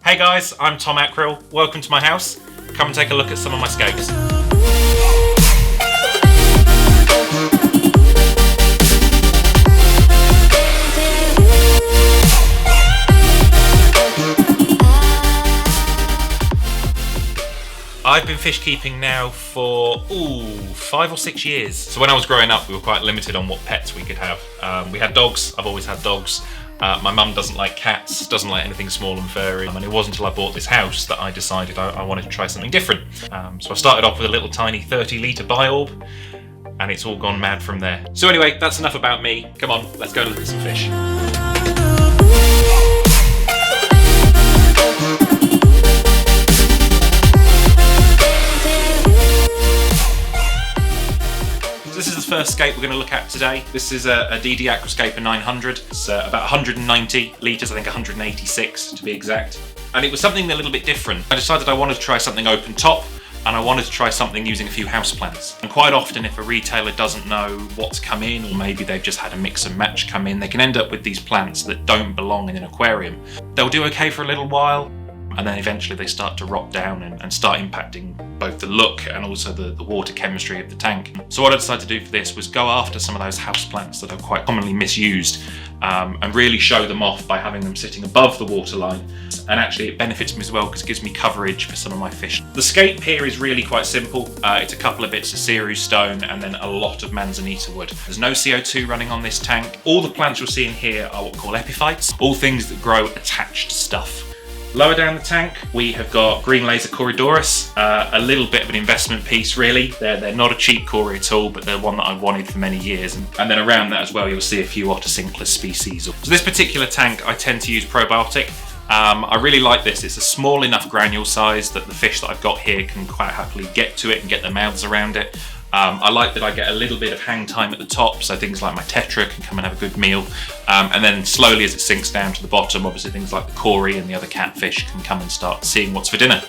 Hey guys, I'm Tom Ackrill. Welcome to my house. Come and take a look at some of my scapes. I've been fish keeping now for 5 or 6 years. So when I was growing up, we were quite limited on what pets we could have. We had dogs. I've always had dogs. My mum doesn't like cats, doesn't like anything small and furry, and it wasn't until I bought this house that I decided I wanted to try something different. So I started off with a little tiny 30-litre biorb, and it's all gone mad from there. So anyway, that's enough about me. Come on, let's go and look at some fish. This is the first scape we're going to look at today. This is a DD AQUASCAPES 900. It's about 190 litres, I think 186 to be exact. And it was something a little bit different. I decided I wanted to try something open top, and I wanted to try something using a few houseplants. And quite often, if a retailer doesn't know what's come in, or maybe they've just had a mix and match come in, they can end up with these plants that don't belong in an aquarium. They'll do okay for a little while, and then eventually they start to rot down and start impacting both the look and also the water chemistry of the tank. So what I decided to do for this was go after some of those houseplants that are quite commonly misused and really show them off by having them sitting above the waterline. And actually it benefits me as well because it gives me coverage for some of my fish. The scape here is really quite simple. It's a couple of bits of ceru stone and then a lot of manzanita wood. There's no CO2 running on this tank. All the plants you'll see in here are what we call epiphytes, all things that grow attached stuff. Lower down the tank, we have got green laser corydoras, a little bit of an investment piece really. They're not a cheap cory at all, but they're one that I wanted for many years. And then around that as well, you'll see a few Otocinclus species. So this particular tank, I tend to use probiotic. I really like this. It's a small enough granule size that the fish that I've got here can quite happily get to it and get their mouths around it. I like that I get a little bit of hang time at the top, so things like my tetra can come and have a good meal. And then slowly as it sinks down to the bottom, obviously things like the cory and the other catfish can come and start seeing what's for dinner.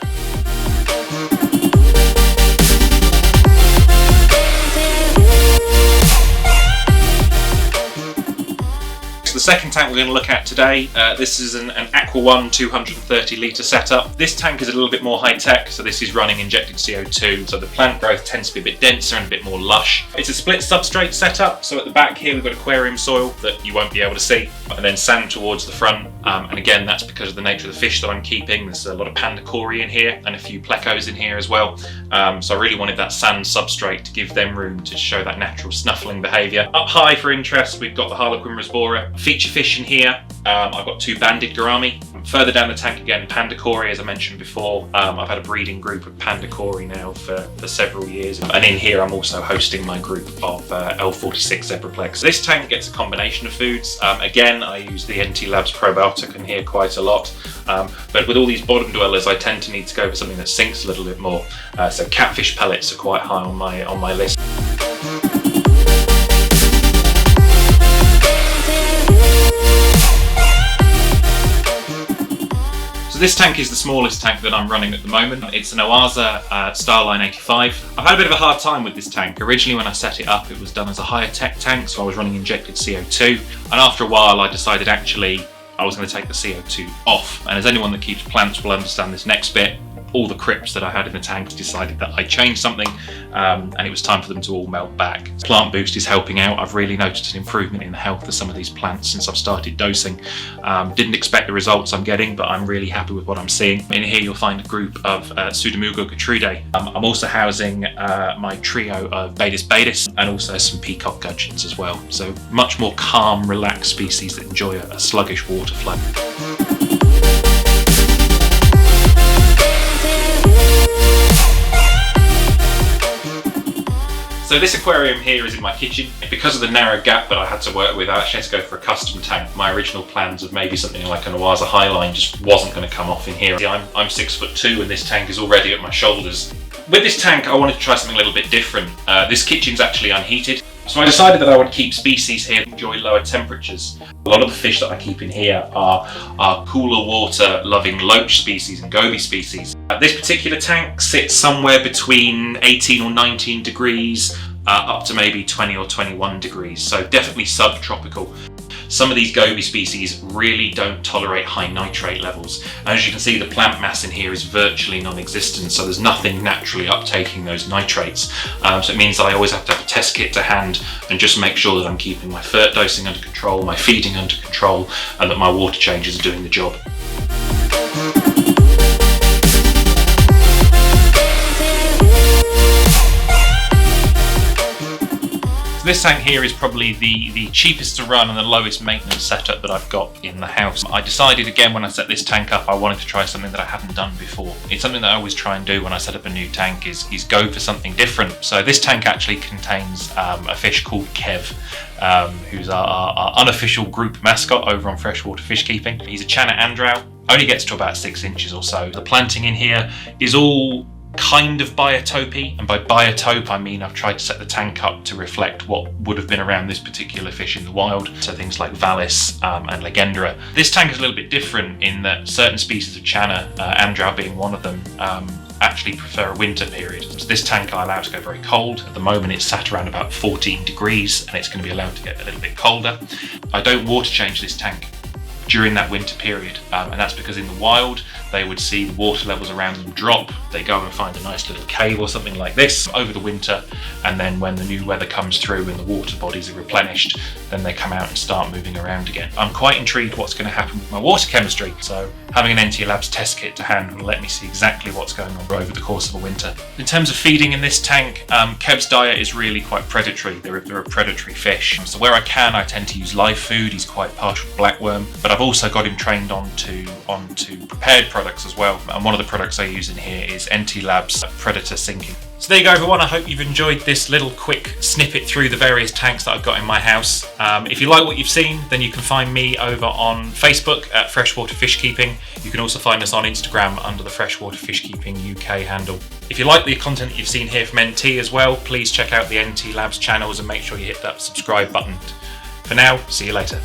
The second tank we're going to look at today, this is an Aqua One 230 litre setup. This tank is a little bit more high tech, so this is running injected CO2, so the plant growth tends to be a bit denser and a bit more lush. It's a split substrate setup, so at the back here we've got aquarium soil that you won't be able to see, and then sand towards the front, and again that's because of the nature of the fish that I'm keeping. There's a lot of panda cory in here and a few plecos in here as well, so I really wanted that sand substrate to give them room to show that natural snuffling behaviour. Up high for interest we've got the Harlequin rasbora. Feature fish in here, I've got 2 banded gourami. Further down the tank again, panda cory, as I mentioned before. I've had a breeding group of panda cory now for several years, and in here I'm also hosting my group of L46 zebraplex. This tank gets a combination of foods. Again, I use the NT Labs probiotic in here quite a lot, but with all these bottom dwellers I tend to need to go for something that sinks a little bit more. So catfish pellets are quite high on my list. So this tank is the smallest tank that I'm running at the moment. It's an Oasa Starline 85. I've had a bit of a hard time with this tank. Originally when I set it up, it was done as a higher tech tank, so I was running injected CO2. And after a while I decided actually I was going to take the CO2 off. And as anyone that keeps plants will understand this next bit, all the crypts that I had in the tank decided that I changed something, and it was time for them to all melt back. Plant Boost is helping out. I've really noticed an improvement in the health of some of these plants since I've started dosing. Didn't expect the results I'm getting, but I'm really happy with what I'm seeing. In here you'll find a group of pseudomugil. I'm also housing my trio of Baetis and also some peacock gudgeons as well. So much more calm, relaxed species that enjoy a sluggish water flow. So this aquarium here is in my kitchen. Because of the narrow gap that I had to work with, I actually had to go for a custom tank. My original plans of maybe something like an Oasa Highline just wasn't going to come off in here. I'm 6'2" and this tank is already at my shoulders. With this tank I wanted to try something a little bit different. This kitchen's actually unheated. So I decided that I would keep species here that enjoy lower temperatures. A lot of the fish that I keep in here are cooler water loving loach species and goby species. This particular tank sits somewhere between 18 or 19 degrees up to maybe 20 or 21 degrees, so definitely subtropical. some of these goby species really don't tolerate high nitrate levels. As you can see, the plant mass in here is virtually non-existent, so there's nothing naturally uptaking those nitrates. So it means that I always have to have a test kit to hand and just make sure that I'm keeping my fert dosing under control, my feeding under control, and that my water changes are doing the job. This tank here is probably the cheapest to run and the lowest maintenance setup that I've got in the house. I decided again when I set this tank up I wanted to try something that I hadn't done before. It's something that I always try and do when I set up a new tank is go for something different. So this tank actually contains a fish called Kev, who's our unofficial group mascot over on Freshwater Fishkeeping. He's a Channa Androw, only gets to about 6 inches or so. The planting in here is all kind of biotopy, and by biotope I mean I've tried to set the tank up to reflect what would have been around this particular fish in the wild, so things like Vallis and Legendra. This tank is a little bit different in that certain species of Channa, Androw being one of them, actually prefer a winter period. So this tank I allow to go very cold. At the moment it's sat around about 14 degrees and it's going to be allowed to get a little bit colder. I don't water change this tank during that winter period, and that's because in the wild they would see the water levels around them drop. They go and find a nice little cave or something like this over the winter, and then when the new weather comes through and the water bodies are replenished, then they come out and start moving around again. I'm quite intrigued what's going to happen with my water chemistry, so having an NT Labs test kit to hand will let me see exactly what's going on over the course of a winter. In terms of feeding in this tank, Kev's diet is really quite predatory. They're a predatory fish, so where I can I tend to use live food. He's quite partial to blackworm, but I've also got him trained onto prepared products as well, and one of the products I use in here is NT Labs Predator Sinking. So there you go everyone, I hope you've enjoyed this little quick snippet through the various tanks that I've got in my house. If you like what you've seen, then you can find me over on Facebook at Freshwater Fishkeeping. You can also find us on Instagram under the Freshwater Fishkeeping UK handle. If you like the content that you've seen here from NT as well, please check out the NT Labs channels and make sure you hit that subscribe button. For now, see you later.